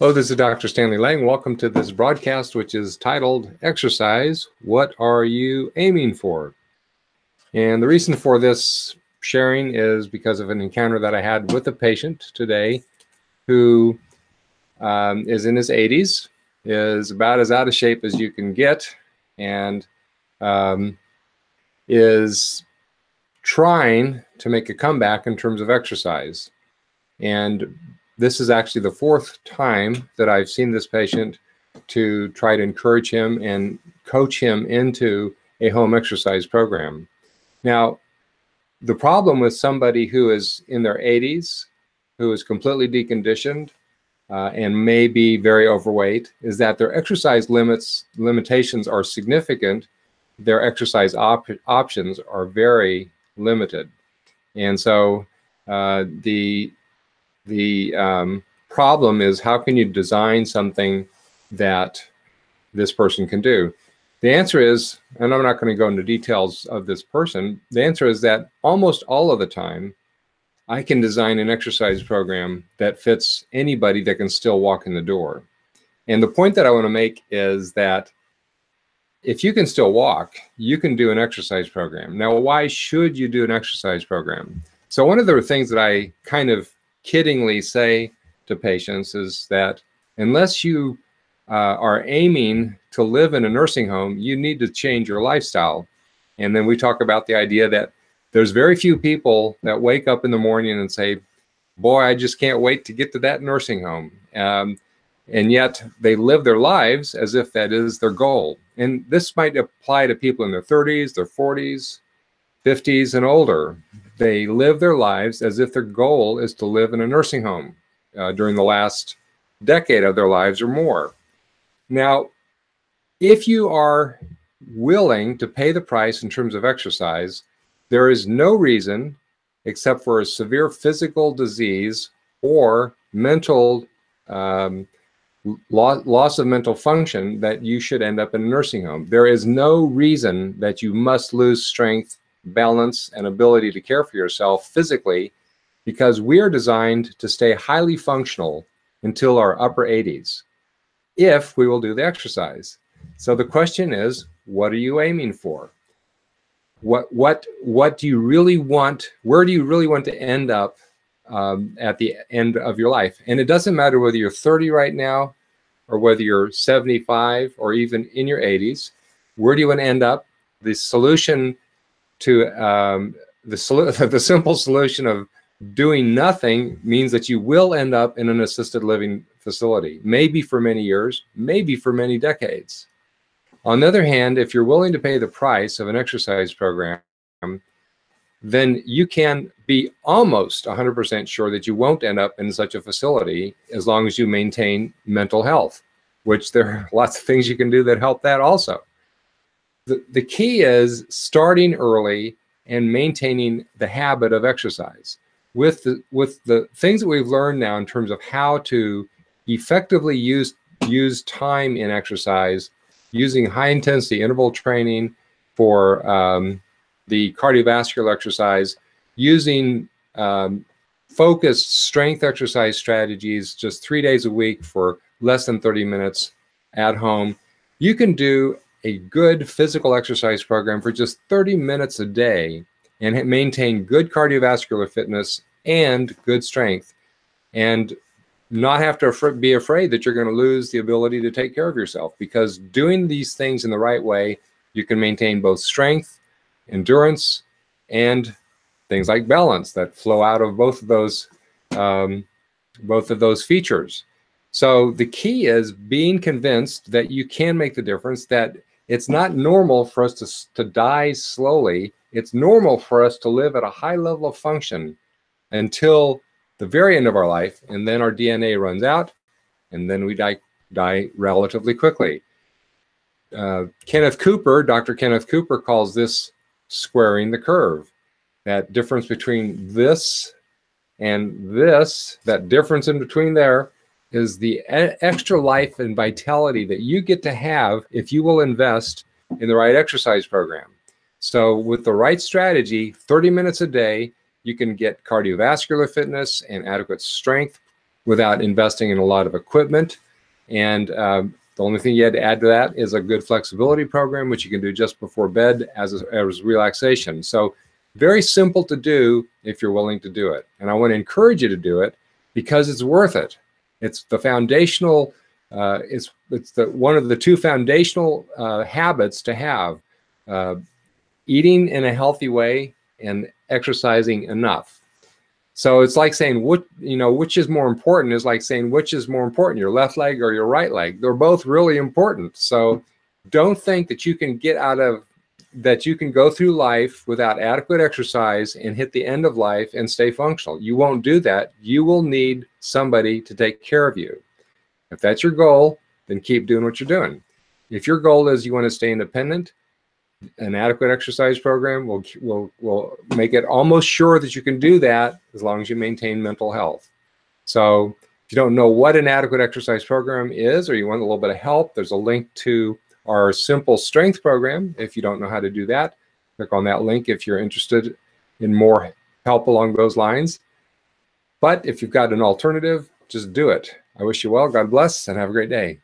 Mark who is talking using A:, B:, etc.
A: Hello, this is Dr. Stanley Lang. Welcome to this broadcast, which is titled Exercise, What Are You Aiming For? And the reason for this sharing is because of an encounter that I had with a patient today who is in his 80s, is about as out of shape as you can get, and is trying to make a comeback in terms of exercise. And this is actually the fourth time that I've seen this patient to try to encourage him and coach him into a home exercise program. Now, the problem with somebody who is in their 80s, who is completely deconditioned and may be very overweight, is that their exercise limitations are significant. Their exercise options are very limited. And so the problem is, how can you design something that this person can do? The answer is, and I'm not going to go into details of this person, the answer is that almost all of the time, I can design an exercise program that fits anybody that can still walk in the door. And the point that I want to make is that if you can still walk, you can do an exercise program. Now, why should you do an exercise program? So one of the things that I kind of kiddingly say to patients is that unless you are aiming to live in a nursing home, you need to change your lifestyle. And then we talk about the idea that there's very few people that wake up in the morning and say, boy, I just can't wait to get to that nursing home. And yet they live their lives as if that is their goal. And this might apply to people in their 30s, their 40s, 50s, and older. They live their lives as if their goal is to live in a nursing home during the last decade of their lives or more. Now, if you are willing to pay the price in terms of exercise, there is no reason, except for a severe physical disease or mental loss of mental function, that you should end up in a nursing home. There is no reason that you must lose strength, balance, and ability to care for yourself physically, because we are designed to stay highly functional until our upper 80s if we will do the exercise. So the question is, what are you aiming for? What do you really want? Where do you really want to end up at the end of your life? And it doesn't matter whether you're 30 right now or whether you're 75 or even in your 80s. Where do you want to end up? The solution to the simple solution of doing nothing means that you will end up in an assisted living facility, maybe for many years, maybe for many decades. On the other hand, if you're willing to pay the price of an exercise program, then you can be almost 100% sure that you won't end up in such a facility as long as you maintain mental health, which there are lots of things you can do that help that also. The key is starting early and maintaining the habit of exercise. With the things that we've learned now in terms of how to effectively use time in exercise, using high-intensity interval training for the cardiovascular exercise, using focused strength exercise strategies just 3 days a week for less than 30 minutes at home, you can do a good physical exercise program for just 30 minutes a day and maintain good cardiovascular fitness and good strength, and not have to be afraid that you're going to lose the ability to take care of yourself. Because doing these things in the right way, you can maintain both strength, endurance, and things like balance that flow out of both of those features. So the key is being convinced that you can make the difference, that it's not normal for us to die slowly. It's normal for us to live at a high level of function until the very end of our life, and then our DNA runs out, and then we die relatively quickly. Dr. Kenneth Cooper calls this squaring the curve. That difference between this and this, that difference in between there, is the extra life and vitality that you get to have if you will invest in the right exercise program. So with the right strategy, 30 minutes a day, you can get cardiovascular fitness and adequate strength without investing in a lot of equipment. And the only thing you had to add to that is a good flexibility program, which you can do just before bed as relaxation. So very simple to do if you're willing to do it. And I want to encourage you to do it because it's worth it. It's the foundational, it's one of the two foundational habits to have, eating in a healthy way and exercising enough. So it's like saying, which is more important, is like saying, which is more important, your left leg or your right leg? They're both really important. So don't think that you can go through life without adequate exercise and hit the end of life and stay functional. You won't do that. You will need somebody to take care of you. If that's your goal, then keep doing what you're doing. If your goal is you want to stay independent, an adequate exercise program will make it almost sure that you can do that as long as you maintain mental health. So if you don't know what an adequate exercise program is, or you want a little bit of help, there's a link to our simple strength program. If you don't know how to do that, click on that link if you're interested in more help along those lines. But if you've got an alternative, just do it. I wish you well, God bless, and have a great day.